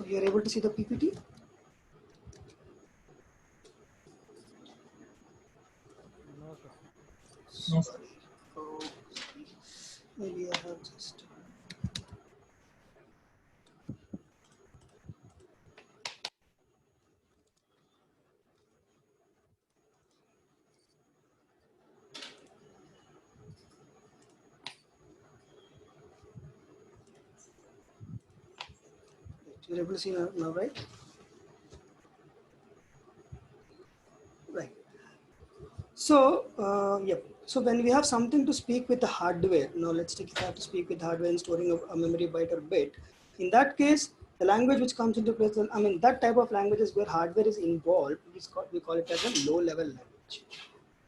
So you're able to see the PPT? No, sir. Sorry. Oh, maybe I have just. You're able to see now, right? Right. So, yep. So when we have something to speak with the hardware, now let's take if I have to speak with hardware and storing a memory byte or bit. In that case, the language which comes into place, I mean, that type of languages where hardware is involved, we call it as a low-level language.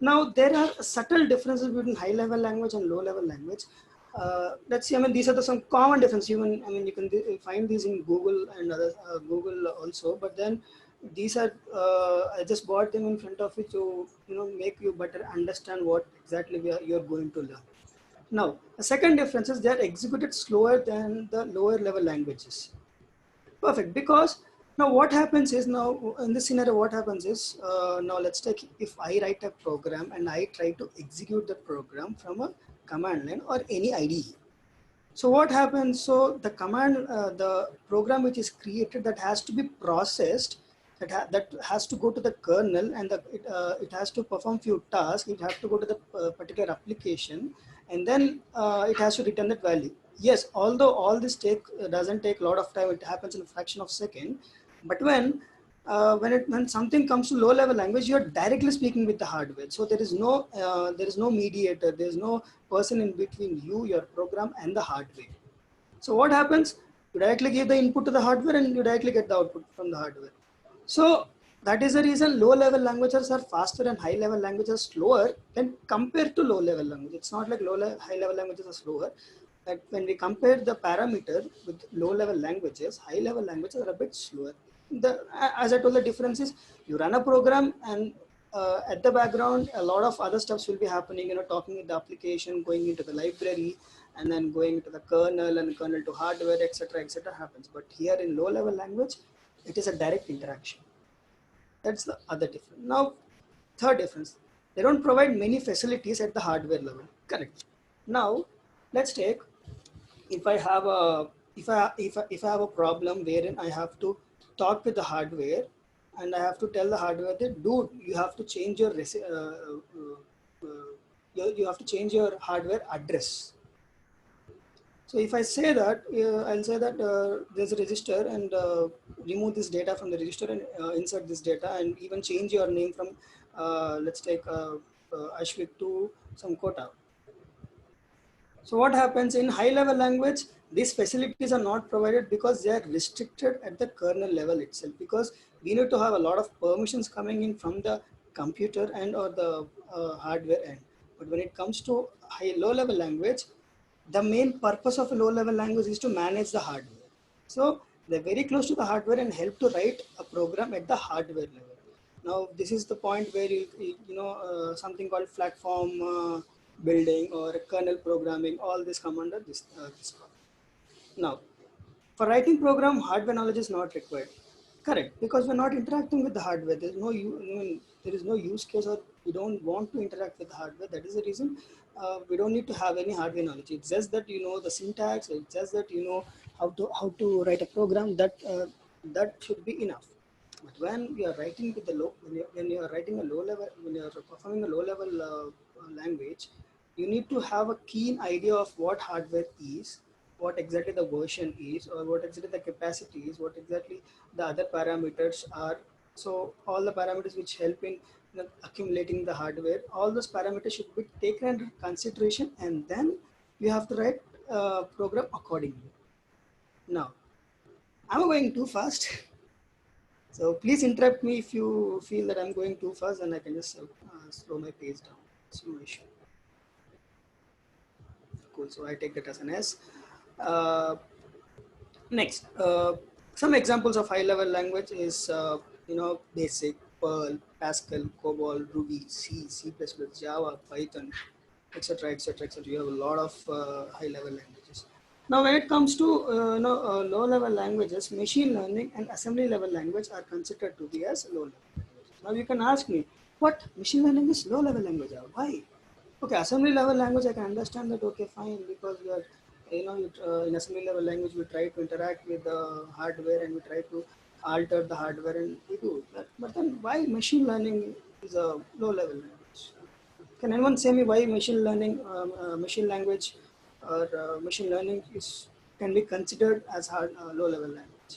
Now, there are subtle differences between high-level language and low-level language. Let's see. I mean, these are some common differences. Even I mean, you can find these in Google and other Google also. But then these are I just brought them in front of you to make you better understand what exactly you're going to learn. Now, the second difference is they are executed slower than the lower-level languages. Perfect. Because now what happens is now in this scenario, what happens is now let's take if I write a program and I try to execute the program from a command line or any IDE. So what happens? So the command, the program which is created that has to be processed, that has to go to the kernel and it has to perform few tasks. It has to go to the particular application and then it has to return that value. Yes, although all this doesn't take a lot of time, it happens in a fraction of a second. But when something comes to low level language, you are directly speaking with the hardware. So there is no mediator, there is no person in between you, your program, and the hardware. So what happens? You directly give the input to the hardware and you directly get the output from the hardware. So that is the reason low level languages are faster and high level languages are slower than compared to low level language. It's not like high level languages are slower. But when we compare the parameter with low level languages, high level languages are a bit slower. As I told, the difference is you run a program and at the background, a lot of other stuffs will be happening, talking with the application, going into the library, and then going into the kernel and kernel to hardware, etc., happens. But here in low level language, it is a direct interaction. That's the other difference. Now, third difference, they don't provide many facilities at the hardware level. Correct. Now, let's take if I have a if I have a problem wherein I have to talk with the hardware and I have to tell the hardware that dude, you have to change your you have to change your hardware address. So if I say that, I'll say that there's a register and remove this data from the register and insert this data and even change your name from, let's take Ashwik to some Kota. So what happens in high level language, these facilities are not provided because they are restricted at the kernel level itself, because we need to have a lot of permissions coming in from the computer and or the hardware end. But when it comes to low level language, the main purpose of a low level language is to manage the hardware. So they're very close to the hardware and help to write a program at the hardware level. Now this is the point where something called platform building or kernel programming, all this come under this part. Now, for writing program, hardware knowledge is not required. Correct, because we're not interacting with the hardware. There is no use case, or we don't want to interact with the hardware. That is the reason we don't need to have any hardware knowledge. It's just that you know the syntax. It's just that you know how to write a program. That should be enough. But when you are writing with the when you are writing a low level, when you are performing a low level language, you need to have a keen idea of what hardware is, what exactly the version is, or what exactly the capacity is, what exactly the other parameters are. So all the parameters which help in accumulating the hardware, all those parameters should be taken into consideration, and then you have to write a program accordingly. Now, I'm going too fast. So please interrupt me if you feel that I'm going too fast, and I can just slow my pace down. It's no issue. Cool. So I take that as an S. Next, some examples of high-level language is Basic, Perl, Pascal, COBOL, Ruby, C, C++, Java, Python, etc., etc., etc. You have a lot of high-level languages. Now, when it comes to low-level languages, machine learning and assembly-level language are considered to be as low-level languages. Now, you can ask me, what machine learning is low-level language? Why? Okay, assembly-level language, I can understand that. Okay, fine, because we are, in assembly-level language, we try to interact with the hardware and we try to alter the hardware and we do that. But then, why machine learning is a low-level language? Can anyone say me why machine language, or machine learning is can be considered as low-level language?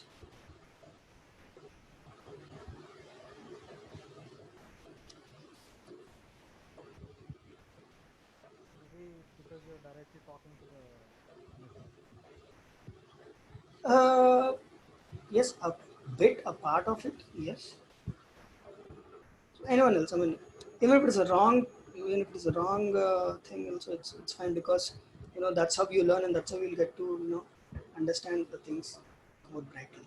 Maybe because you're directly talking to the machine. Uh, yes, a part of it, yes. Anyone else? I mean, even if it's a wrong, even if it's a wrong thing, also it's fine because that's how you learn and that's how you'll get to understand the things more brightly.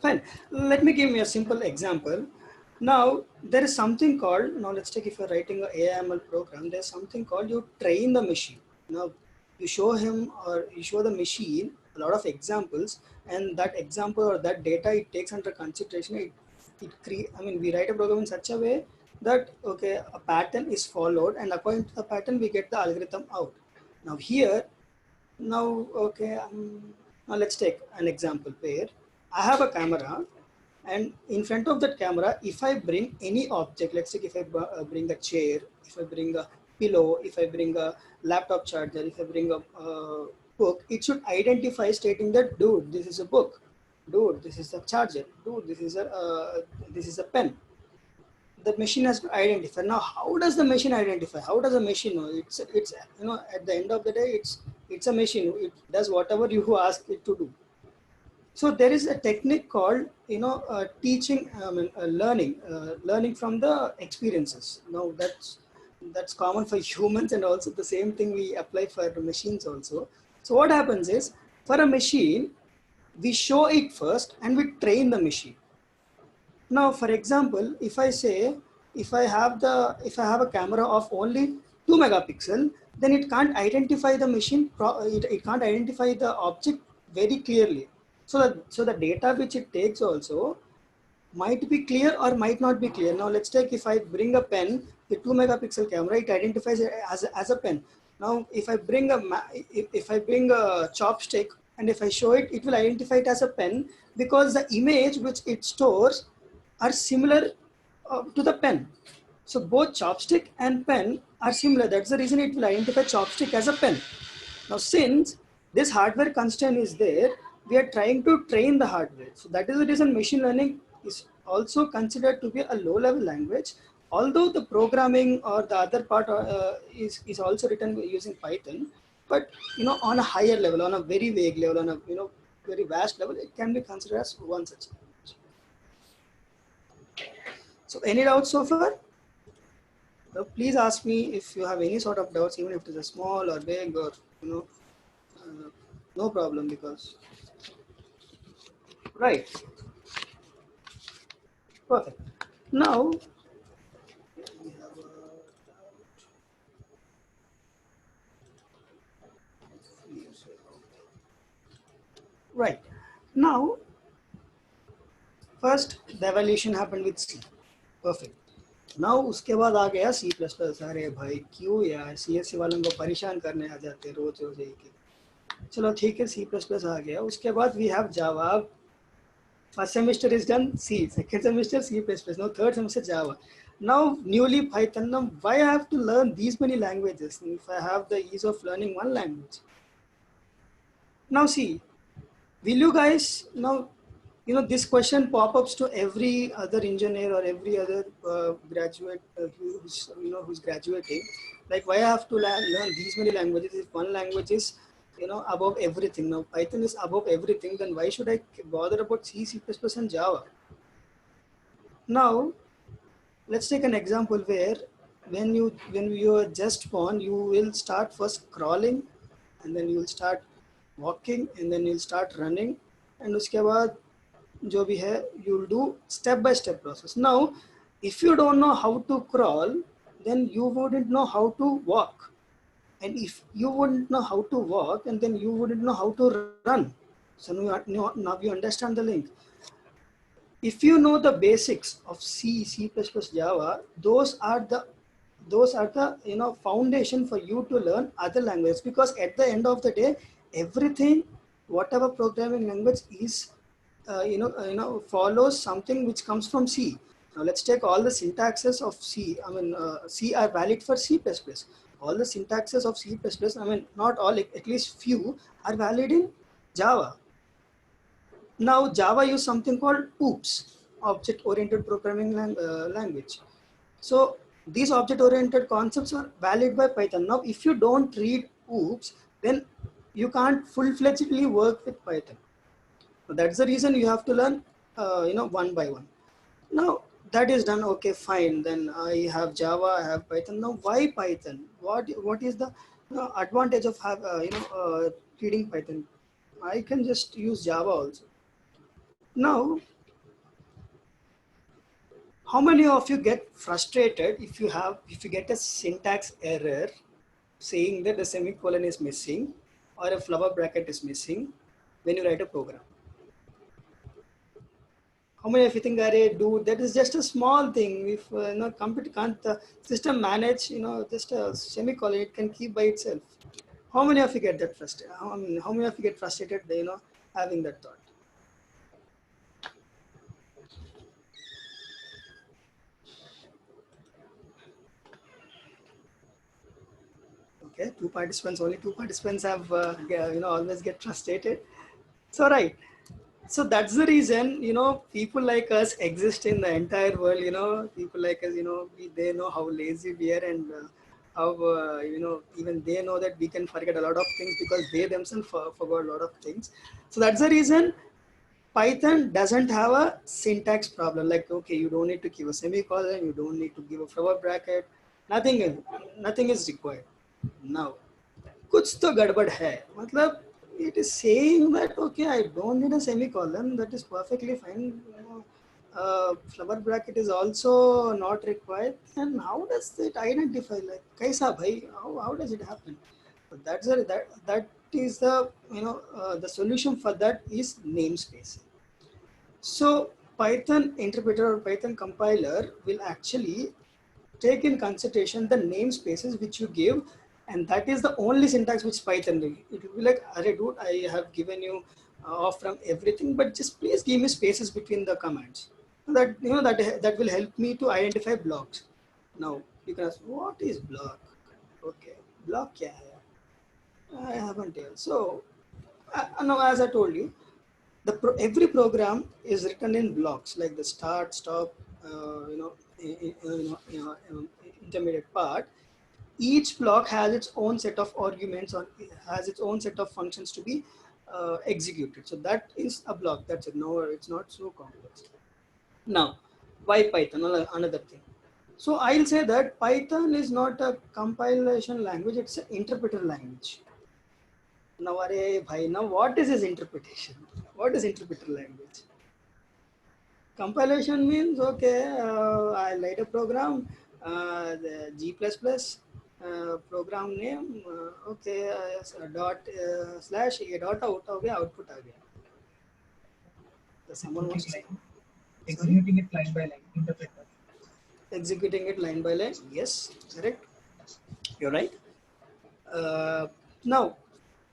Fine. Let me give you a simple example. Now, there is something called, now let's take if you're writing a AIML program, there's something called you train the machine. Now, you show him or you show the machine a lot of examples, and that example or that data it takes under consideration. I mean, we write a program in such a way that, okay, a pattern is followed, and according to the pattern, we get the algorithm out. Now, here, now, okay, now let's take an example where I have a camera, and in front of that camera, if I bring any object, let's say if I bring a chair, if I bring a pillow, if I bring a laptop charger, if I bring a book, it should identify stating that, dude, this is a book, dude, this is a charger, dude, this is a pen. The machine has to identify. Now, how does the machine identify? How does a machine know? It's at the end of the day, it's a machine. It does whatever you ask it to do. So there is a technique called teaching, learning from the experiences. Now that's common for humans, and also the same thing we apply for the machines also. So what happens is, for a machine, we show it first and we train the machine. Now, for example, if I have a camera of only 2 megapixel, then it can't identify the machine. It can't identify the object very clearly. So the data which it takes also might be clear or might not be clear. Now let's take if I bring a pen, the 2 megapixel camera, it identifies it as a pen. Now if I bring a chopstick and if I show it, it will identify it as a pen because the image which it stores are similar to the pen. So both chopstick and pen are similar. That's the reason it will identify chopstick as a pen. Now, since this hardware constraint is there, we are trying to train the hardware. So that is the reason machine learning is also considered to be a low-level language. Although the programming or the other part is also written using Python, but on a higher level, on a very vague level, on a very vast level, it can be considered as one such language. So, any doubts so far? Please ask me if you have any sort of doubts, even if it is a small or big or no problem because right, perfect. Now we have right now. First, the evolution happened with C. Perfect. Now उसके बाद आ गया C++. अरे भाई क्यों यार CSC वालों को परेशान करने आ जाते रोज रोज एक ही. चलो ठीक है C++ आ गया. उसके बाद we have Java. First semester is done C. Second semester C++. Now third semester Java. Now newly Python. Now why I have to learn these many languages if I have the ease of learning one language? Now see, will you guys now, this question pop-ups to every other engineer or every other graduate who's graduating, like why I have to learn these many languages if one language is above everything. Now Python is above everything, then why should I bother about C++ and Java? Now let's take an example where when you are just born, you will start first crawling, and then you will start walking, and then you'll start running, and उसके बाद जो भी है you'll do step by step process. Now if you don't know how to crawl, then you wouldn't know how to walk. And if you wouldn't know how to walk, and then you wouldn't know how to run. So now you understand the link. If you know the basics of C, C++, Java, those are the foundation for you to learn other languages, because at the end of the day, everything, whatever programming language is, follows something which comes from C. Now let's take all the syntaxes of C. I mean, C are valid for C++. All the syntaxes of C++, I mean, not all, at least few are valid in Java. Now Java use something called OOPS, object-oriented programming language. So these object-oriented concepts are valid by Python. Now, if you don't read OOPS, then you can't full-fledgedly work with Python. So that's the reason you have to learn, one by one. Now that is done. Okay, fine. Then I have Java, I have Python. Now why Python? What is the advantage of reading Python? I can just use Java also. Now, how many of you get frustrated if you get a syntax error saying that the semicolon is missing or a flower bracket is missing when you write a program? How many of you think, "Arey, dude, that is just a small thing. If computer can't, the system manage, just a semicolon, it can keep by itself." How many of you get that frustrated? How many of you get frustrated, having that thought? Okay, only two participants have, always get frustrated. So, right. So that's the reason, people like us exist in the entire world. People like us, they know how lazy we are, and how, even they know that we can forget a lot of things because they themselves forgot a lot of things. So that's the reason Python doesn't have a syntax problem. Like, okay, you don't need to give a semicolon, you don't need to give a flower bracket, nothing, nothing is required. Now, कुछ तो गड़बड़ है, मतलब it is saying that okay, I don't need a semicolon, that is perfectly fine. Flower bracket is also not required. And how does it identify, like kaisa bhai, how does it happen? So that is the solution for that is namespace. So Python interpreter or Python compiler will actually take in consideration the namespaces which you give, and that is the only syntax which Python will. It will be like, "Arey dude, I have given you off from everything, but just please give me spaces between the commands." That will help me to identify blocks. Now you can ask, what is block? Okay, block kya hai? I haven't heard. So now, as I told you, every program is written in blocks, like the start, stop, intermediate part. Each block has its own set of arguments, or has its own set of functions to be executed. So that is a block. That's it. No, it's not so complex. Now, why Python? Another thing. So I'll say that Python is not a compilation language, it's an interpreter language. Now, now what is his interpretation? What is interpreter language? Compilation means, okay, I write a program, the G++, program name, okay, dot slash a dot out हो गया, output आ गया. Someone wants to say? Executing it line by line, interpreter. Executing it line by line, yes, correct. You're right. Now,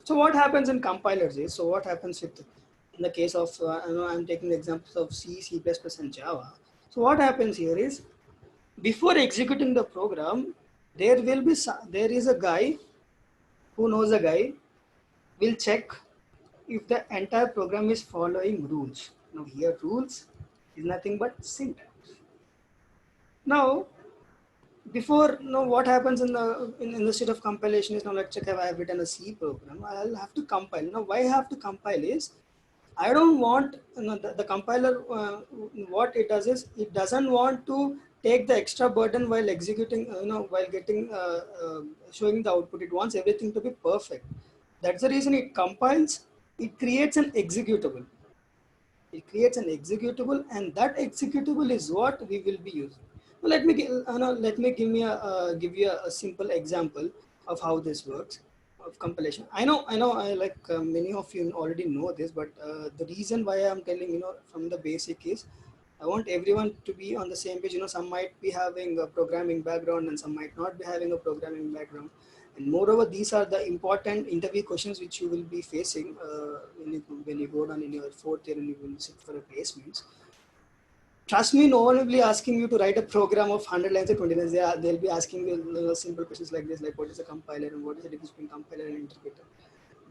so what happens in compilers is, so what happens with, in the case of, I'm taking the examples of C, C++, and Java. So what happens here is, before executing the program, there is a guy who knows a guy will check if the entire program is following rules. Now here rules is nothing but syntax. Now, before, what happens in the state of compilation is, now let's check if I have written a C program, I'll have to compile. Now why I have to compile is, I don't want, the compiler, what it does is, it doesn't want to take the extra burden while executing, while getting, showing the output. It wants everything to be perfect. That's the reason it compiles, it creates an executable. It creates an executable, and that executable is what we will be using. Now, let me give you a simple example. of how this works of compilation. I like many of you already know this, but the reason why I'm telling from the basic is I want everyone to be on the same page. Some might be having a programming background and some might not be having a programming background. And moreover, these are the important interview questions which you will be facing when you go down in your fourth year and you will sit for a placements. Trust me, no one will be asking you to write a program of 100 lines or 20 lines. They'll be asking you simple questions like this, like what is a compiler and what is the difference between compiler and interpreter?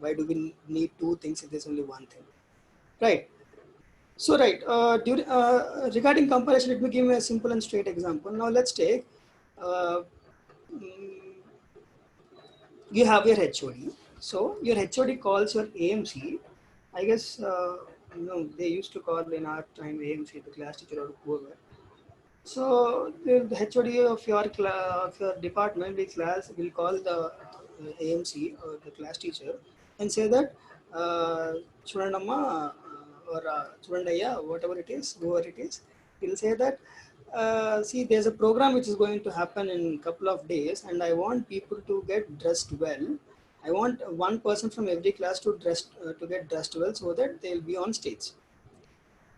Why do we need two things if there's only one thing? Right. So, right, regarding compilation, let me give you a simple and straight example. Now, let's take, uh, mm, you have your HOD. So, your HOD calls your AMC. I guess, they used to call in our time AMC, the class teacher or whoever. So the HOD of of your department, the class will call the AMC or the class teacher and say that Churandamma or Churandaya, whatever it is, whoever it is, he'll say that see, there's a program which is going to happen in a couple of days, and I want people to get dressed well. I want one person from every class to get dressed well so that they'll be on stage.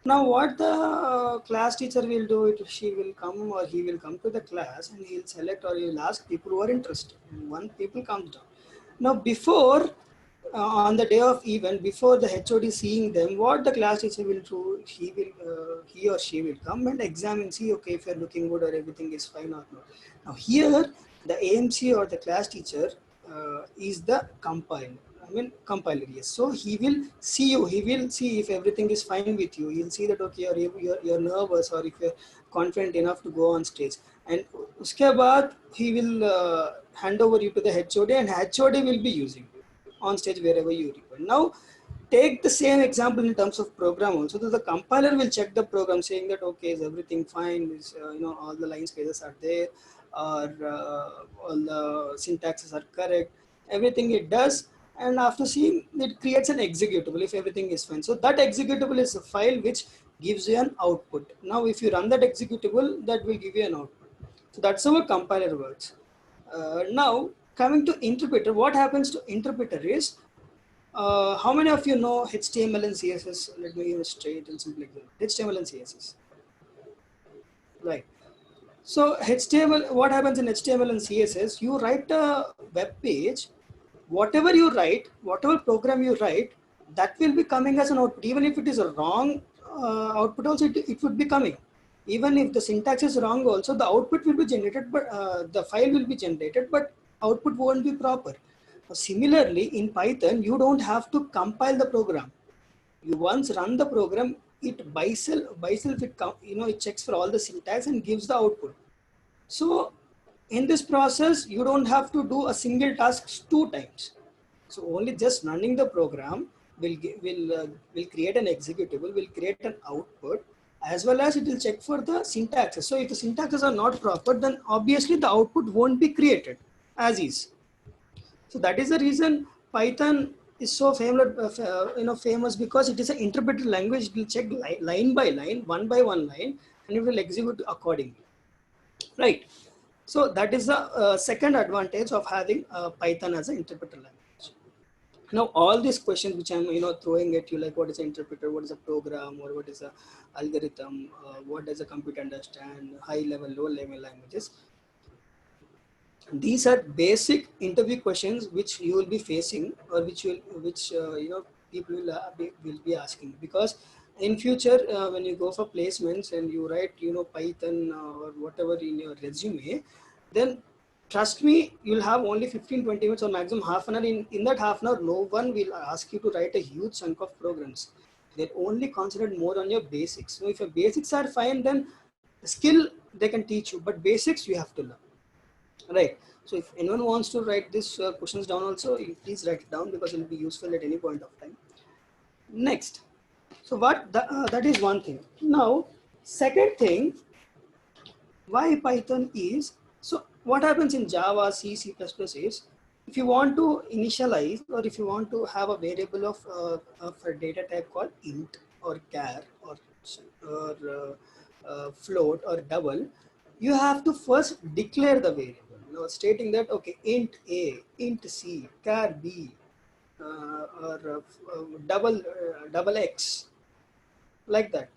Now, what the class teacher will do, she will come or he will come to the class and he'll select or he'll ask people who are interested. And one people comes down. Now, before on the day of event, before the HOD seeing them, what the class teacher will do, he or she will come and examine, see, okay, if you're looking good or everything is fine or not. Now, here the AMC or the class teacher is the compiler. Compiler, yes. So he will see you. He will see if everything is fine with you. He'll see that okay, you're nervous or if you're confident enough to go on stage. And uske baad he will hand over you to the HOD, and HOD will be using you on stage wherever you require. Now, take the same example in terms of program also. So the compiler will check the program saying that okay, is everything fine? Is all the line spaces are there, or all the syntaxes are correct? Everything it does, and after seeing it creates an executable if everything is fine. So that executable is a file which gives you an output. Now, if you run that executable, that will give you an output. So that's how a compiler works. Now, coming to interpreter, what happens to interpreter is how many of you know HTML and CSS? Let me give a straight and simple example. HTML and CSS. Right. So HTML, what happens in HTML and CSS? You write a web page, whatever you write, whatever program you write, that will be coming as an output. Even if it is a wrong output also, it would be coming. Even if the syntax is wrong also, the output will be generated, but the file will be generated, but output won't be proper. Similarly, in Python, you don't have to compile the program. You once run the program, it by itself it checks for all the syntax and gives the output. So in this process, you don't have to do a single task two times. So only just running the program will create an executable, will create an output, as well as it will check for the syntaxes. So if the syntaxes are not proper, then obviously the output won't be created as is. So that is the reason Python is so famous because it is an interpreted language. It will check line by line, one by one line, and it will execute accordingly. Right. So that is the second advantage of having Python as an interpreter language. Now, all these questions which I'm throwing at you, like what is an interpreter, what is a program, or what is a algorithm, what does a computer understand, high level, low level languages. These are basic interview questions which you will be facing, or which people will be asking, because in future when you go for placements and you write Python or whatever in your resume, then trust me, you'll have only 15-20 minutes or maximum half an hour. In that half an hour, no one will ask you to write a huge chunk of programs. They only concentrate more on your basics. So if your basics are fine, then skill they can teach you, but basics you have to learn. Right. So if anyone wants to write these questions down also, please write it down because it will be useful at any point of time. Next. So that is one thing. Now, second thing, why Python is, so what happens in Java, C, C++ is, if you want to initialize or if you want to have a variable of a data type called int or char or float or double, you have to first declare the variable, stating that, okay, int A, int C, char B, or double X, like that.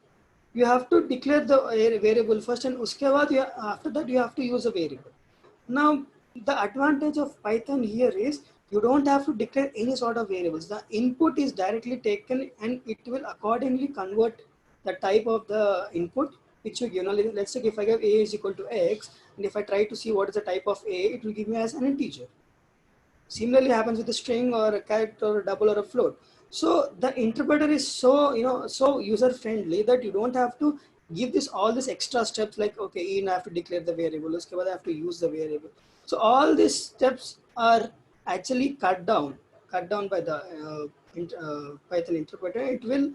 You have to declare the variable first, and uske baad after that you have to use a variable. Now, the advantage of Python here is you don't have to declare any sort of variables. The input is directly taken and it will accordingly convert the type of the input which you give. Now, let's say if I give A is equal to X, and if I try to see what is the type of A, it will give me as an integer. Similarly happens with a string or a character or a double or a float. So the interpreter is so, so user friendly that you don't have to give this all these extra steps like, okay, I have to declare the variable, uske baad I have to use the variable. So all these steps are actually cut down by the Python interpreter. It will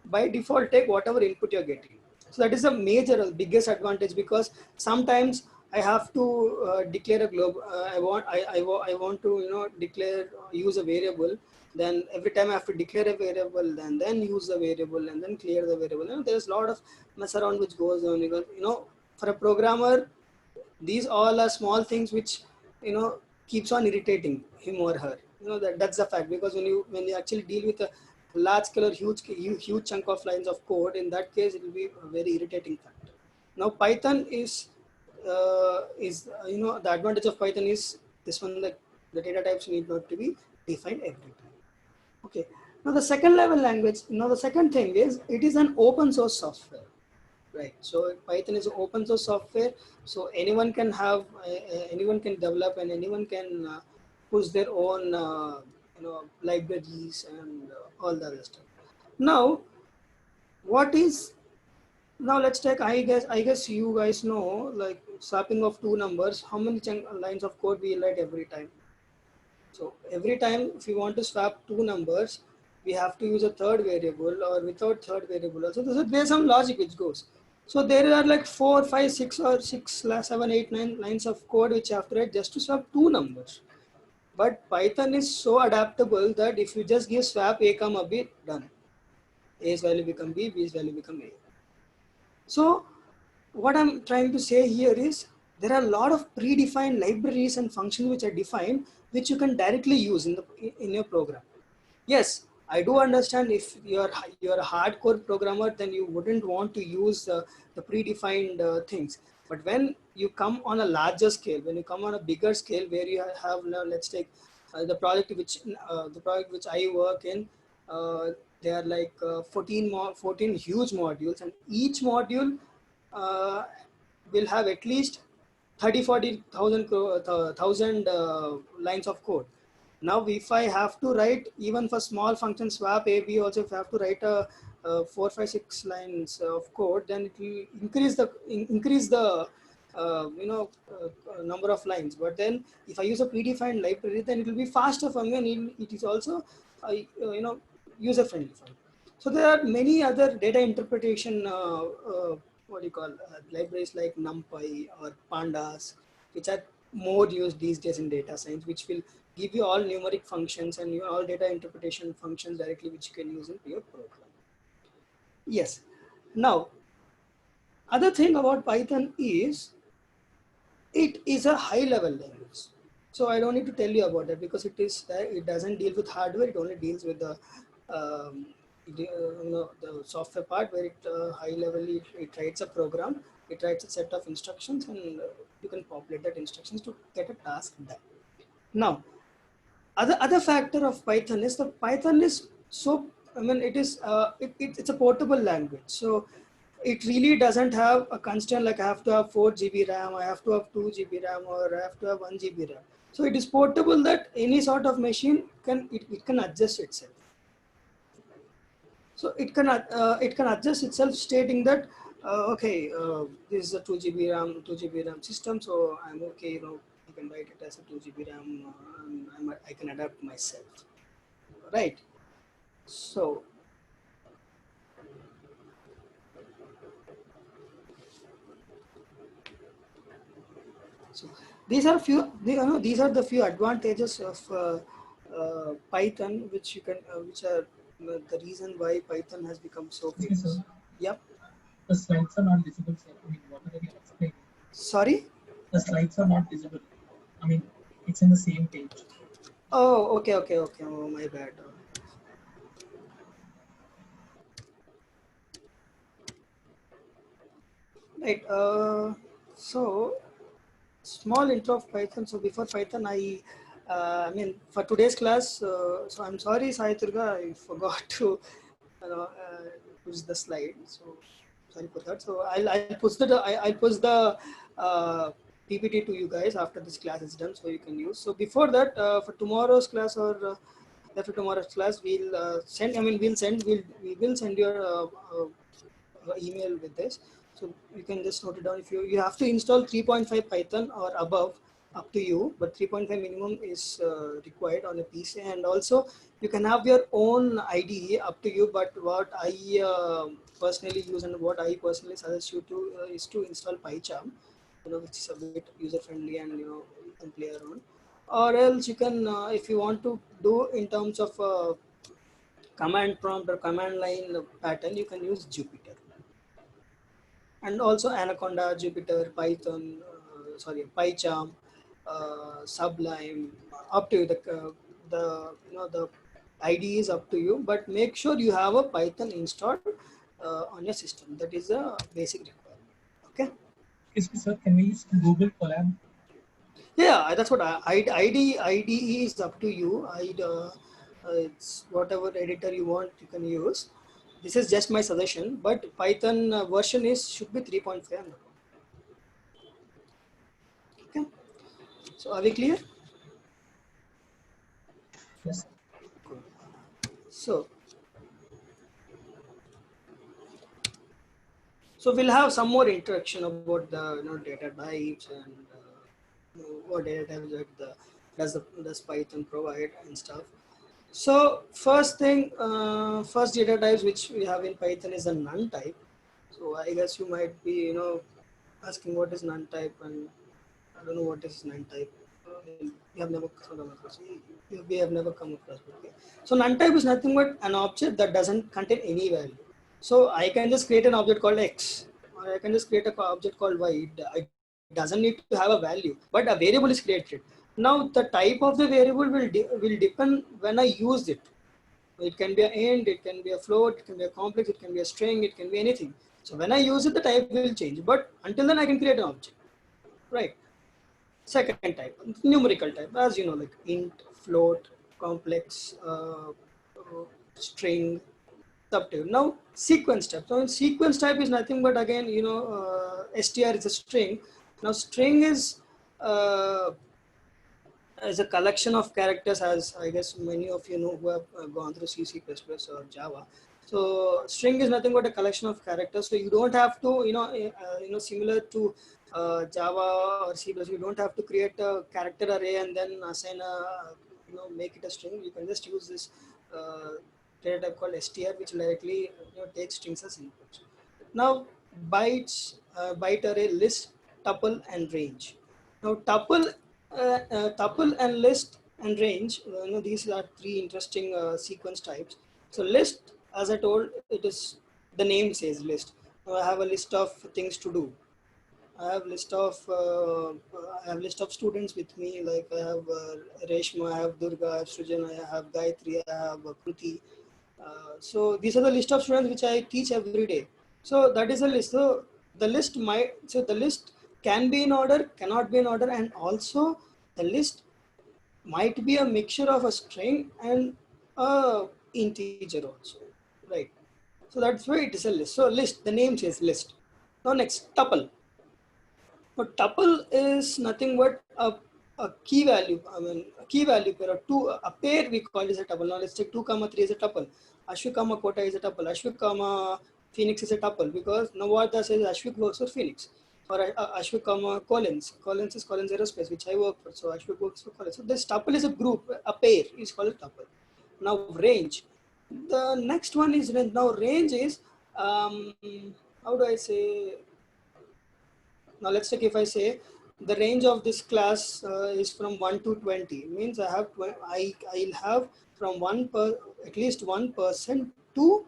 by default take whatever input you're getting. So that is a major, biggest advantage, because sometimes I have to declare a globe. I want to declare use a variable. Then every time I have to declare a variable, then use the variable, and then clear the variable. There's a lot of mess around which goes on. Because for a programmer, these all are small things which keeps on irritating him or her. That's the fact, because when you actually deal with a large scale or huge chunk of lines of code, in that case it will be a very irritating factor. Now Python is the advantage of Python is this one, like the data types need not to be defined every time. Okay. Now the second level language, the second thing is it is an open source software. Right. So Python is open source software. So anyone can anyone can develop, and anyone can push their own, libraries and all the other stuff. Now, what is now? Let's take. I guess you guys know, like swapping of two numbers. How many lines of code we write every time? So every time if we want to swap two numbers, we have to use a third variable, or without third variable also. So there's some logic which goes. So there are like 4, 5, 6, or 6, 7, 8, 9 lines of code which you have to write just to swap two numbers. But Python is so adaptable that if you just give swap A comma B, done. A's value become B, B's value become A. So what I'm trying to say here is there are a lot of predefined libraries and functions which are defined, which you can directly use in your program. Yes, I do understand if you're a hardcore programmer, then you wouldn't want to use the predefined things. But when you come on a larger scale, when you come on a bigger scale, where you have now, let's take the project which I work in. They are like 14 huge modules, and each module uh, will have at least 30-40,000 lines of code. Now, if I have to write even for small function swap A, B, also if I have to write a 4, 5, 6 lines of code, then it will increase the number of lines. But then if I use a predefined library, then it will be faster for me, and it is also user friendly for me. So there are many other data interpretation libraries like NumPy or Pandas, which are more used these days in data science, which will give you all numeric functions and all data interpretation functions directly, which you can use in your program. Yes. Now, other thing about Python is it is a high level language. So I don't need to tell you about that, because it doesn't deal with hardware. It only deals with um, the software part, where it high level it writes a program, it writes a set of instructions, and you can populate that instructions to get a task done. Now, other factor of Python is the Python is so, I mean, it's a portable language. So it really doesn't have a constraint like I have to have 4 GB RAM, I have to have 2 GB RAM, or I have to have 1 GB RAM. So it is portable, that any sort of machine it can adjust itself. So it can adjust itself, stating that okay, this is a 2 GB RAM, 2 GB RAM system, so I'm okay. I can write it as a 2 GB RAM. I can adapt myself, right? So these are these are the few advantages of Python, which which are the reason why Python has become so Okay, famous. sir. Yep. The slides are not visible, sir. I mean, what are you explaining? Sorry. The slides are not visible. I mean, it's in the same page. Oh, okay. Oh, my bad. Right. So small intro of Python. So before Python, I mean, for today's class. So I'm sorry, Sai Durga, I forgot to, push the slide. So sorry for that. So I'll push the PPT to you guys after this class is done, so you can use. So before that, for tomorrow's class or after tomorrow's class, we'll send. I mean, we will send your email with this, so you can just note it down. If you have to install 3.5 Python or above, up to you, but 3.5 minimum is required on a PC. And also you can have your own IDE, up to you, but what I personally use and what I personally suggest you to is to install PyCharm, which is a bit user friendly, and you can play around. Or else you can, if you want to do in terms of command prompt or command line pattern, you can use Jupyter. And also Anaconda, Jupyter, Python, PyCharm, Sublime, up to you. The IDE is up to you, but make sure you have a Python installed on your system. That is a basic requirement. Okay. Excuse me, sir. Can we use Google Colab? Yeah, that's what IDE is up to you. It's whatever editor you want, you can use. This is just my suggestion, but Python version is should be 3.5. Okay. So are we clear? Yes. Cool. So we'll have some more interaction about the data types and what data types does Python provide and stuff. So first thing, first data types which we have in Python is a none type. So I guess you might be asking what is none type, and I don't know what is none type. We have never come across. We have never come across. Okay. So none type is nothing but an object that doesn't contain any value. So I can just create an object called X, or I can just create an object called Y. It doesn't need to have a value, but a variable is created. Now the type of the variable will depend when I use it. It can be an int, it can be a float, it can be a complex, it can be a string, it can be anything. So when I use it, the type will change. But until then, I can create an object, right? Second type, numerical type, as you know, like int, float, complex, string, subtype. Now sequence type. So sequence type is nothing but, again, str is a string. Now string is a collection of characters, as I guess many of you know who have gone through C, C++ or Java. So string is nothing but a collection of characters. So you don't have to, similar to Java or C++, you don't have to create a character array and then assign make it a string. You can just use this data type called str, which directly takes strings as inputs. Now byte array, list, tuple, and range. Now tuple and list and range, these are three interesting sequence types. So list, as I told, it is, the name says list. Now I have a list of things to do. I have list of students with me. Like I have Reshma, I have Durga, I have Srijan, I have Gayatri, I have Kruti. So these are the list of students which I teach every day. So that is a list. So the list can be in order, cannot be in order, and also the list might be a mixture of a string and a integer also, right? So that's why it is a list. So list, the name says list. Now next, tuple. Now tuple is nothing but a key value. I mean, a key value pair, or two, a pair we call is a tuple. Now let's take 2, 3 is a tuple. Ashwik, Kota is a tuple. Ashwik, Phoenix is a tuple, because Nawada says Ashwik works for Phoenix. Or Ashwik, Collins. Collins is Collins Aerospace, which I work for. So Ashwik works for Collins. So this tuple is a group, a pair is called a tuple. Now range. The next one is range. Now range is, how do I say? Now let's take, if I say the range of this class is from 1 to 20, means I'll have from at least 1% to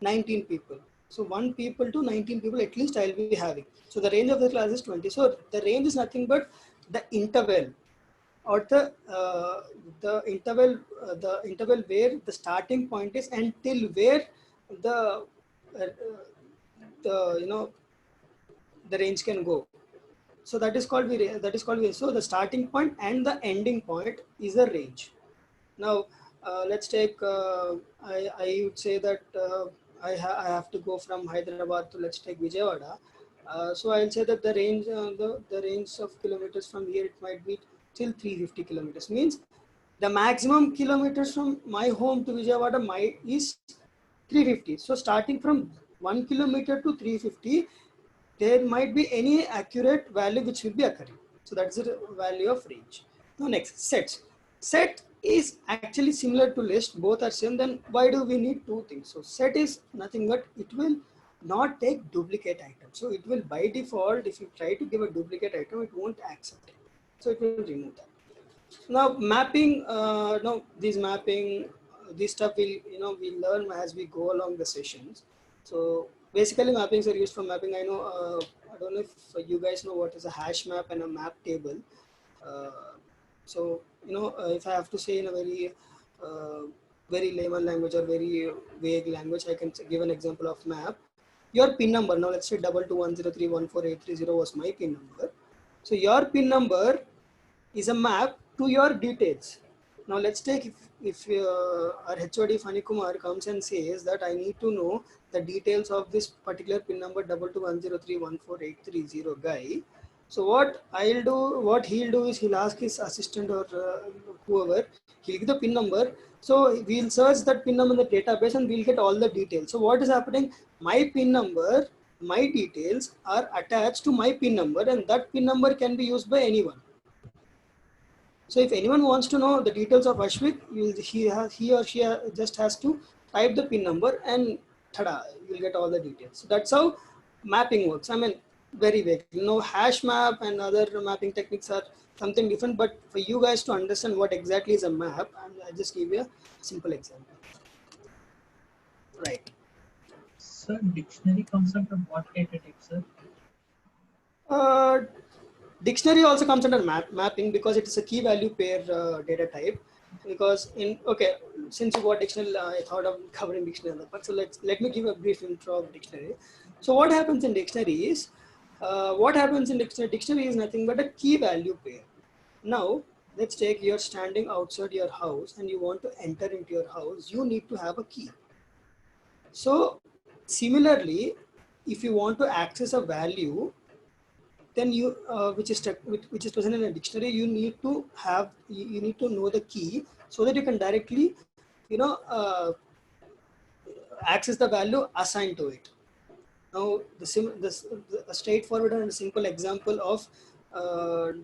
19 people. So 1 people to 19 people at least I'll be having. So the range of the class is 20. So the range is nothing but the interval, or the interval where the starting point is until where the the the range can go. So so the starting point and the ending point is a range. Now let's take I would say that I have to go from Hyderabad to, let's take Vijayawada. So I'll say that the range of kilometers from here, it might be till 350 kilometers. Means the maximum kilometers from my home to Vijayawada is 350. So starting from 1 kilometer to 350, there might be any accurate value which will be occurring. So that's the value of range. Now next, sets. Set is actually similar to list, both are same. Then why do we need two things? So set is nothing but it will not take duplicate items. So it will by default, if you try to give a duplicate item, it won't accept it. So it will remove that. Now mapping, no, this stuff we learn as we go along the sessions. So basically mappings are used for mapping. I don't know if you guys know what is a hash map and a map table. Uh, so if I have to say in a uh, very layman language or very vague language, I can give an example of map. Your PIN number, now let's say 2210314830 was my PIN number. So your PIN number is a map to your details. Now let's take if our HOD Fani Kumar comes and says that I need to know the details of this particular PIN number 2210314830 guy. So what he'll do is he'll ask his assistant or whoever, he'll give the PIN number. So we'll search that PIN number in the database and we'll get all the details. So what is happening? My PIN number, my details are attached to my PIN number, and that PIN number can be used by anyone. So if anyone wants to know the details of Ashwik, he or she just has to type the PIN number and tada, you'll get all the details. So that's how mapping works. I mean, very vague. Hash map and other mapping techniques are something different, but for you guys to understand what exactly is a map, I'll just give you a simple example. Right. Sir, dictionary comes under what data type, sir? Dictionary also comes under mapping because it is a key value pair data type. Because since you got dictionary, I thought of covering dictionary, but so let me give a brief intro of dictionary. So what happens in dictionary is dictionary is nothing but a key value pair. Now let's take, you're standing outside your house and you want to enter into your house, you need to have a key. So similarly, if you want to access a value, then you which is present in a dictionary, you need to know the key so that you can directly access the value assigned to it. Now the straightforward and simple example of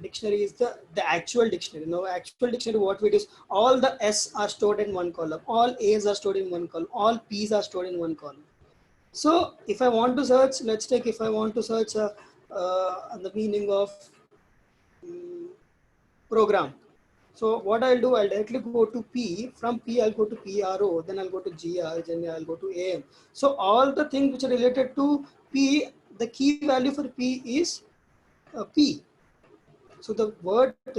dictionary is the actual dictionary. Now actual dictionary, what we do is all the S are stored in one column, all A's are stored in one column, all P's are stored in one column. So if I want to search, let's take, if I want to search the meaning of program. So what I'll do, I'll directly go to P. From P, I'll go to PRO. Then I'll go to GR. Then I'll go to AM. So all the things which are related to P, the key value for P is P. So the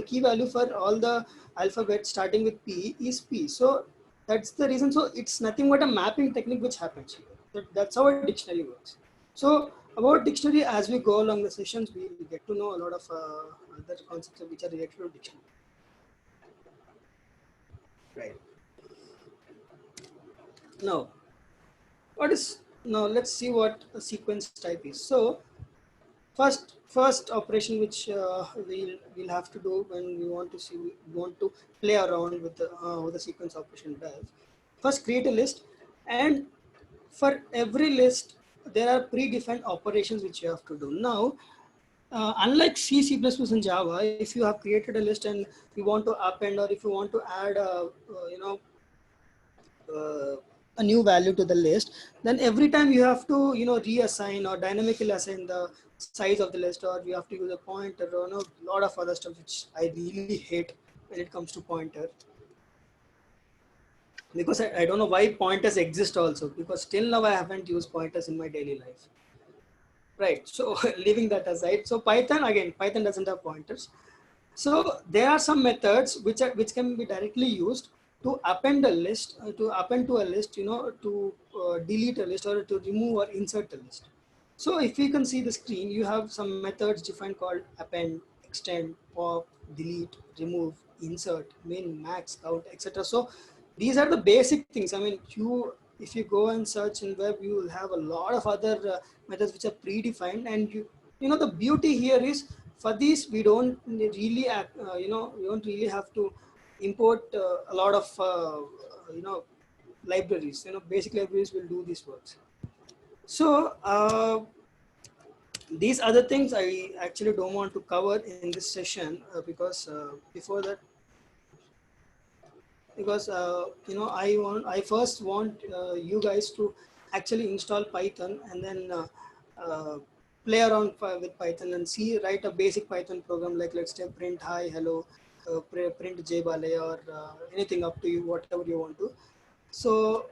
key value for all the alphabet starting with P is P. So that's the reason. So it's nothing but a mapping technique which happens here. That's how a dictionary works. So about dictionary, as we go along the sessions, we get to know a lot of other concepts which are related to dictionary. Right. Now, let's see what a sequence type is. So first operation which we'll have to do when we want to play around with how the sequence operation does. First, create a list, and for every list there are predefined operations which you have to do. Now unlike C++ and Java, if you have created a list and you want to append, or if you want to add a new value to the list, then every time you have to reassign or dynamically assign the size of the list, or you have to use a pointer, or a lot of other stuff which I really hate when it comes to pointer. because I don't know why pointers exist also, because till now I haven't used pointers in my daily life. Right. So leaving that aside, so Python, again, Python doesn't have pointers. So there are some methods which can be directly used to append a list, to append to a list, to delete a list or to remove or insert a list. So if you can see the screen, you have some methods defined called append, extend, pop, delete, remove, insert, min, max, count, etc. So these are the basic things. I mean, if you go and search in web, you will have a lot of other methods which are predefined, and the beauty here is for these we don't really we don't really have to import a lot of libraries. Basic libraries will do these works. So these other things I actually don't want to cover in this session because before that, because I first want you guys to actually install Python and then uh, play around with Python and see, write a basic Python program, like let's say print hi hello, print jbale, or anything, up to you, whatever you want to. So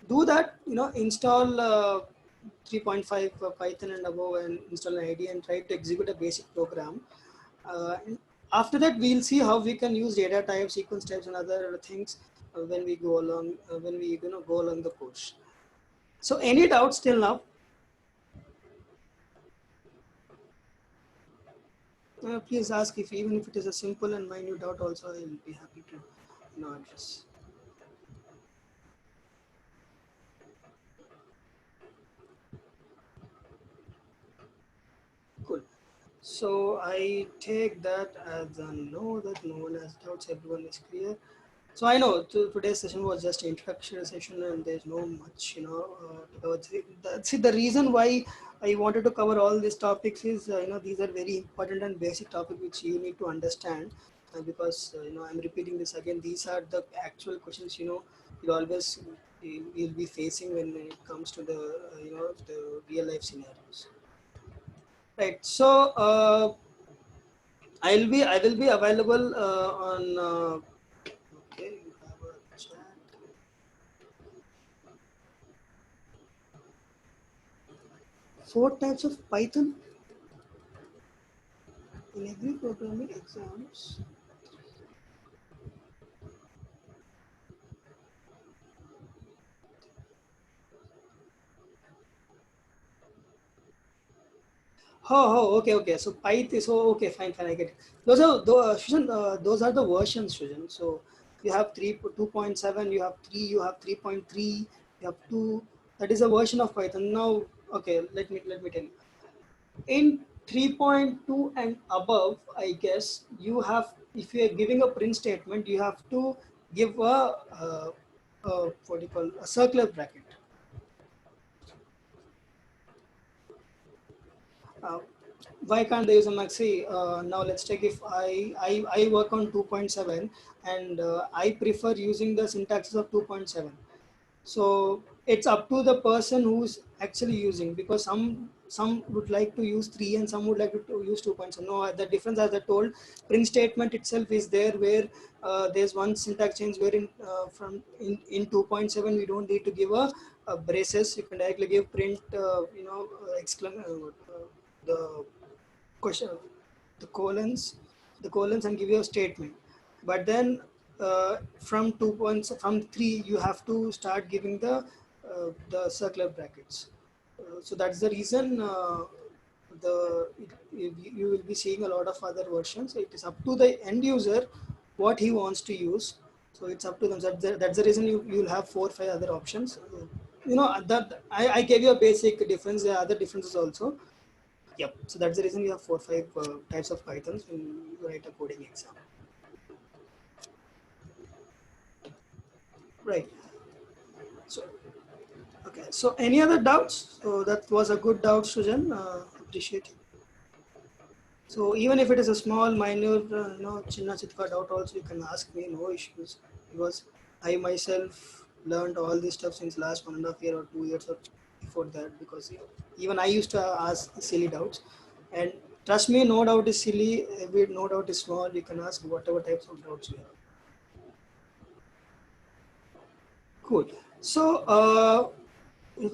do that, install 3.5 Python and above, and install an IDE and try to execute a basic program. And after that, we'll see how we can use data types, sequence types, and other things when we go along, when we go along the course. So any doubts till now? Please ask, if even if it is a simple and minute doubt also, I will be happy to address. Cool. So I take that as a no, that no one has doubts, everyone is clear. So I know today's session was just an introductory session, and there's no much, to cover. See, the reason why I wanted to cover all these topics is, these are very important and basic topics which you need to understand, because, I'm repeating this again. These are the actual questions, you'll be facing when it comes to the, the real life scenarios. Right. So I will be available on. Okay, you have a chat. 4 types of Python in every programming exams. Okay. So Python. So okay, fine. I get it. Those are the versions, Sujan. So you have 2.7, you have 3, you have 3.3, you have 2. That is a version of Python. Now, okay, let me tell you. In 3.2 and above, I guess you have, if you are giving a print statement, you have to give what do you call, a circular bracket. Uh, why can't they use a maxi? Now let's take, if I work on 2.7 and I prefer using the syntaxes of 2.7. So it's up to the person who's actually using, because some would like to use 3 and some would like to use 2.7. No, the difference, as I told, print statement itself is there, where there's one syntax change, where in 2.7 we don't need to give a braces. You can directly give print the question, the colons and give you a statement. But then from 2 points, from 3, you have to start giving the circular brackets. So that's the reason you will be seeing a lot of other versions. It is up to the end user what he wants to use. So it's up to them. That's the reason you'll have 4 or 5 other options. That I gave you a basic difference. There are other differences also. Yep. So that's the reason you have 4 or 5 types of Pythons when you write a coding exam. Right. So, okay. So any other doubts? So that was a good doubt, Sujan. Appreciate it. So even if it is a small, minor, chinna chitka doubt, also you can ask me. No issues, because I myself learned all this stuff since last 1.5 year or 2 years or before that. Because even I used to ask silly doubts, and trust me, no doubt is silly. Every no doubt is small. You can ask whatever types of doubts you have. Cool. So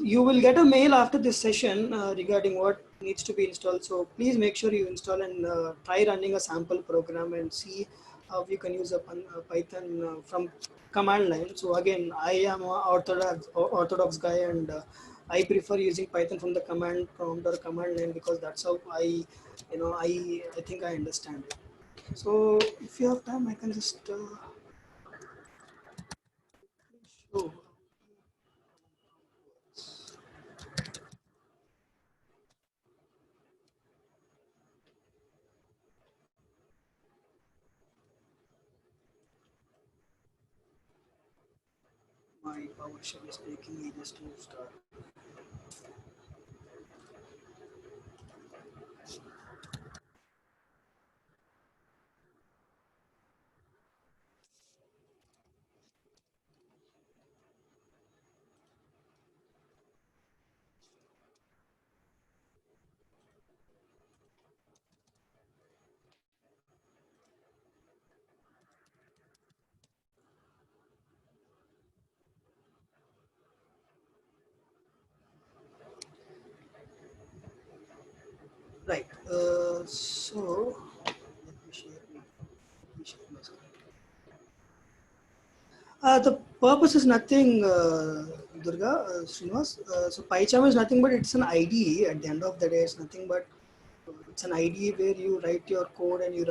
you will get a mail after this session regarding what needs to be installed. So please make sure you install and try running a sample program and see how you can use a Python from command line. So again, I am a orthodox guy, and I prefer using Python from the command prompt or command line because that's how I think I understand it. So if you have time, I can just show. My PowerShell is taking ages to start. Right. So let me share my screen. The purpose is nothing, Durga, Srinivas. So PyCharm is nothing but it's an IDE. At the end of the day, it's nothing but it's an IDE where you write your code and you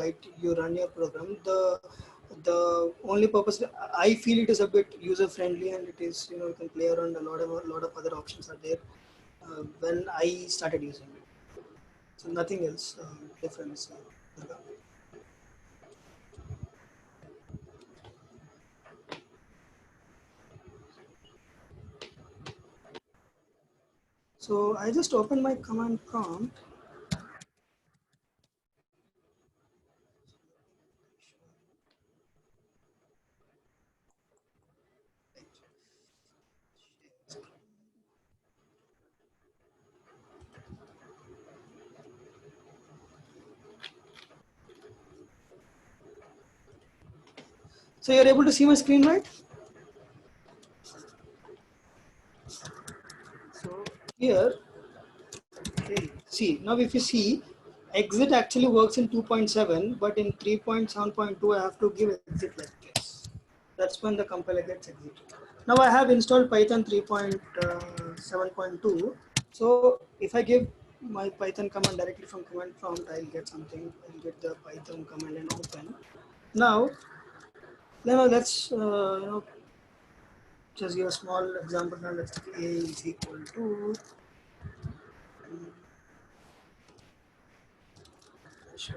run your program. The only purpose I feel it is a bit user friendly, and it is, you can play around. A lot of other options are there when I started using it. So nothing else difference. Durga. So I just opened my command prompt. So you're able to see my screen, right? So here, okay, see, now if you see, exit actually works in 2.7, but in 3.7.2, I have to give exit like this. That's when the compiler gets exited. Now I have installed Python 3.7.2. So if I give my Python command directly from command prompt, I'll get something. I'll get the Python command and open. Now, let's just give a small example. Now let's take A is equal to sure.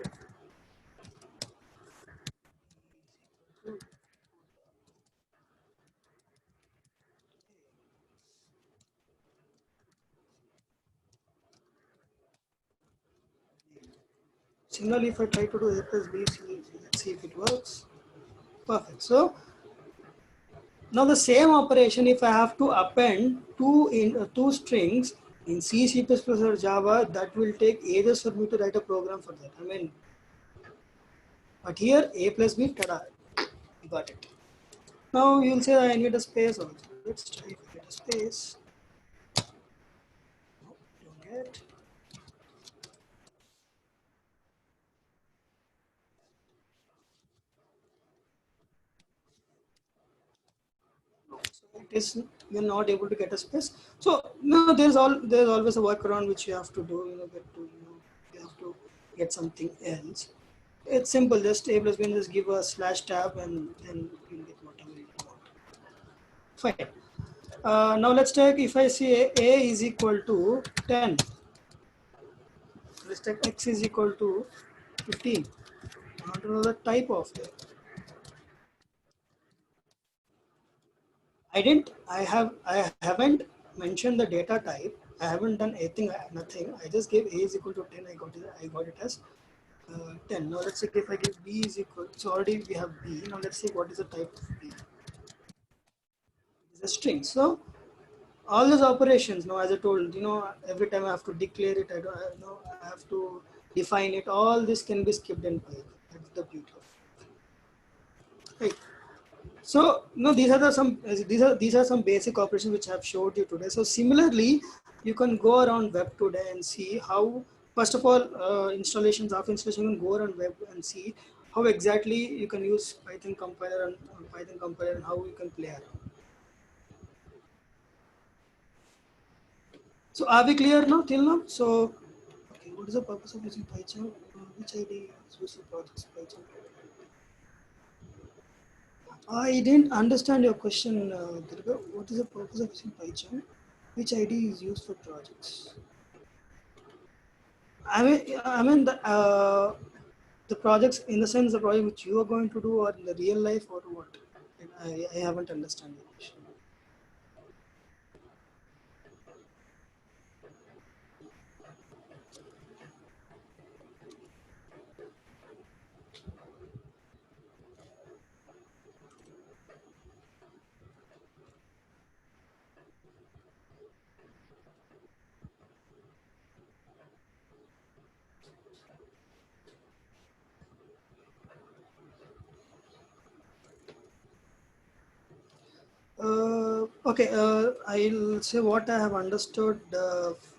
Similarly, if I try to do A plus B, let's see if it works. Perfect. So now the same operation, if I have to append two strings in C, C++ or Java, that will take ages for me to write a program for that. But here A plus B, tada, you got it. Now you'll say I need a space also. Let's try to get a space. No, don't get. So it is, you're not able to get a space. So no, there's always a workaround which you have to do. You have to get something else. It's simple. Just A plus B, and just give a slash tab, and then you'll get whatever you want. Fine. Now let's take, if I say A is equal to 10. Let's take X is equal to 15. I want to know the type of it. I haven't mentioned the data type. I haven't done anything, nothing. I just gave A is equal to 10. I got it as 10. Now let's see if I give B is equal. So already we have B. Now let's see what is the type of B. It's a string. So all those operations, now as I told, every time I have to declare it, I have to define it. All this can be skipped in Python. That's the beauty of it. Right. So no, these are some basic operations which I have showed you today. So similarly, you can go around web today and see how, first of all, installations of installation, you can go around web and see how exactly you can use Python compiler and how you can play around. So are we clear now till now? So okay, what is the purpose of using Python? Which ID is used for projects Python? I didn't understand your question, Durga. What is the purpose of using Python? Which ID is used for projects? The projects in the sense the project which you are going to do, or in the real life, or what? I haven't understand the question. Okay, I'll say what I have understood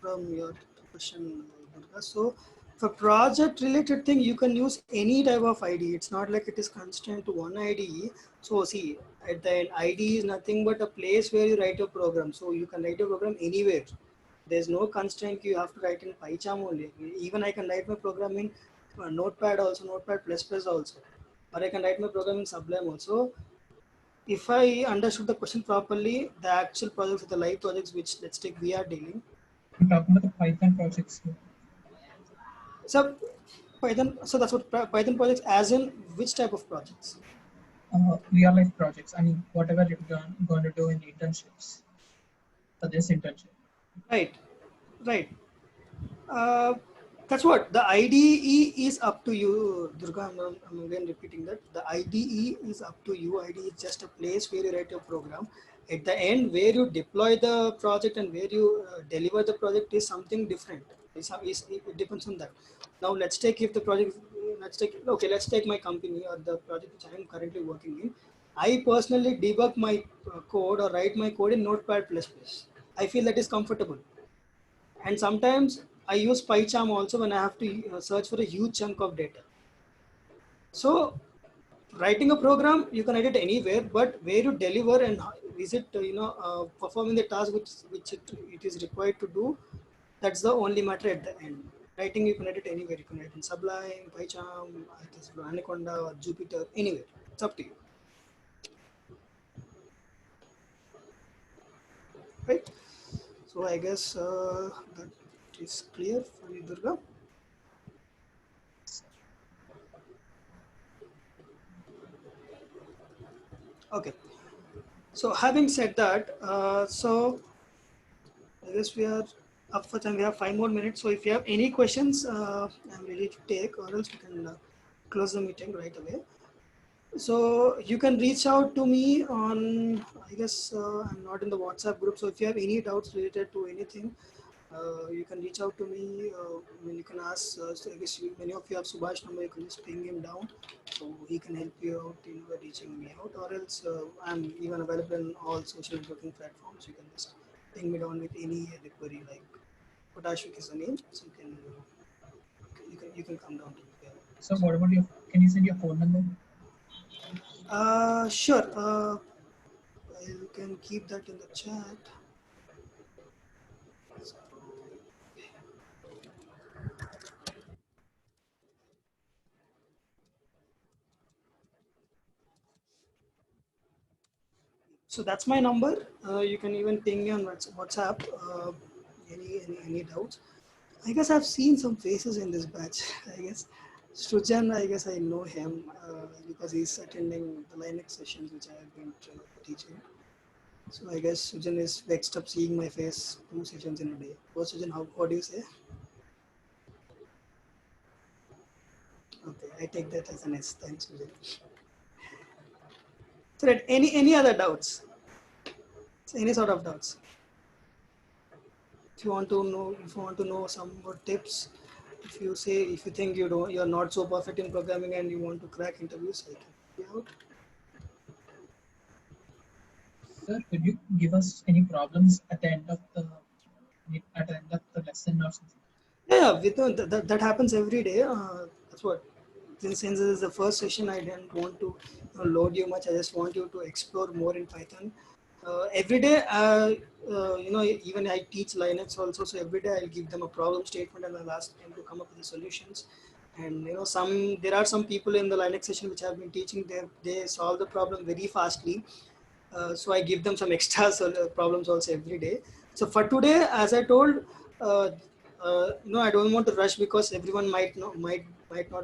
from your question, Durga. So, for project related thing, you can use any type of ID. It's not like it is constrained to one IDE. So, see, at the end, ID is nothing but a place where you write a program. So, you can write a program anywhere. There's no constraint you have to write in PyCharm only. Even I can write my program in Notepad also, Notepad++ also. Or I can write my program in Sublime also. If I understood the question properly, the actual projects, the live projects, which let's take we are dealing. I'm talking about the Python projects here. So Python, so that's what Python projects, as in which type of projects? Real life projects. I mean, whatever you're going to do in internships for this internship. Right, right. Uh, that's what the IDE is up to you, Durga. I'm again repeating that the IDE is up to you. IDE is just a place where you write your program. At the end, where you deploy the project and where you deliver the project is something different. It depends on that. Now let's take if the project, let's take my company or the project which I am currently working in. I personally debug my code or write my code in Notepad++. I feel that is comfortable. And sometimes I use PyCharm also when I have to search for a huge chunk of data. So writing a program, you can edit anywhere, but where you deliver and is it, performing the task which it is required to do, that's the only matter at the end. Writing, you can edit anywhere. You can edit in Sublime, PyCharm, Anaconda, or Jupyter, anywhere. It's up to you. Right? So I guess that is clear for you, Durga. Okay. So having said that, so I guess we are up for time. We have 5 more minutes. So if you have any questions, I'm ready to take, or else we can close the meeting right away. So you can reach out to me on, I guess I'm not in the WhatsApp group. So if you have any doubts related to anything, you can reach out to me. You can ask, so I guess many of you have Subhash number, you can just ping him down. So he can help you out in reaching me out, or else I'm even available in all social networking platforms. You can just ping me down with any query, like Potashvik is the name. So you can come down to me. So, what about your? Can you send your phone number? Sure. I can keep that in the chat. So that's my number. You can even ping me on WhatsApp. Any doubts? I guess I've seen some faces in this batch. I guess Srujan, I guess I know him because he's attending the Linux sessions which I have been teaching. So I guess Srujan is vexed up seeing my face 2 sessions in a day. Oh, Srujan, what do you say? Okay, I take that as an S. Thanks, Srujan. So that any other doubts? Any sort of doubts? If you want to know some more tips, if you think you're not so perfect in programming and you want to crack interviews, I can help you out. Sir, could you give us any problems at the end of the lesson or something? Yeah, that happens every day. That's what. Since this is the first session, I didn't want to load you much. I just want you to explore more in Python. Every day, even I teach Linux also. So every day I'll give them a problem statement and I'll ask them to come up with the solutions. And there are some people in the Linux session which I've been teaching. They solve the problem very fastly. So I give them some extra problems also every day. So for today, as I told, uh, I don't want to rush because everyone might not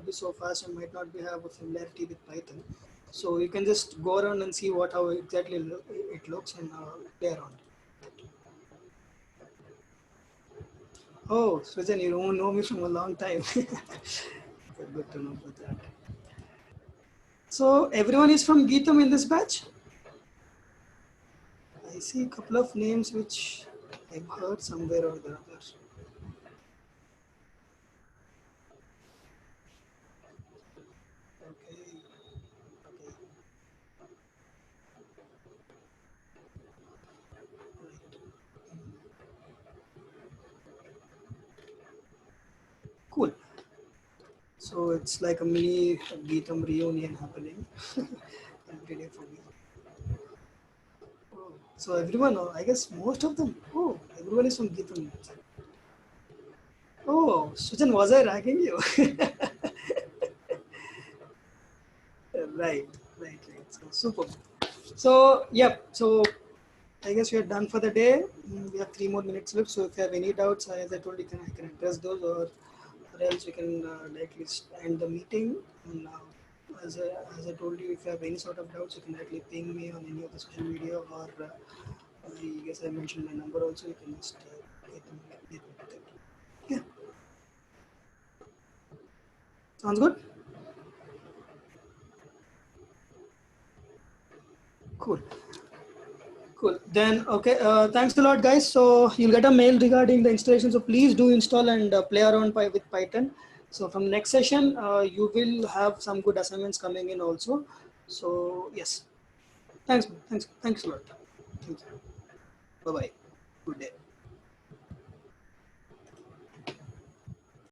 be so fast and might not be have a familiarity with Python. So you can just go around and see how exactly it looks and play around. Oh, Srijan, you don't know me from a long time. Good to know about that. So everyone is from Geetam in this batch? I see a couple of names which I've heard somewhere or the other. Okay. Okay. Cool. So it's like a mini Geetam reunion happening every day for me. Oh, so everyone, I guess most of them, everyone is from Geetam. Oh, Sujan, was I ragging you? Right, right, right. So super. So, yep. So I guess we are done for the day. We have 3 more minutes left. So if you have any doubts, as I told you, I can address those, or else we can directly end the meeting. And as I told you, if you have any sort of doubts, you can directly ping me on any of the social media, or I guess I mentioned my number also. You can just get me with it. Yeah, sounds good. Cool. Cool. Then, okay. Thanks a lot, guys. So you'll get a mail regarding the installation. So please do install and play around with Python. So from next session, you will have some good assignments coming in also. So yes. Thanks. Thanks. Thanks a lot. Thank you. Bye bye. Good day.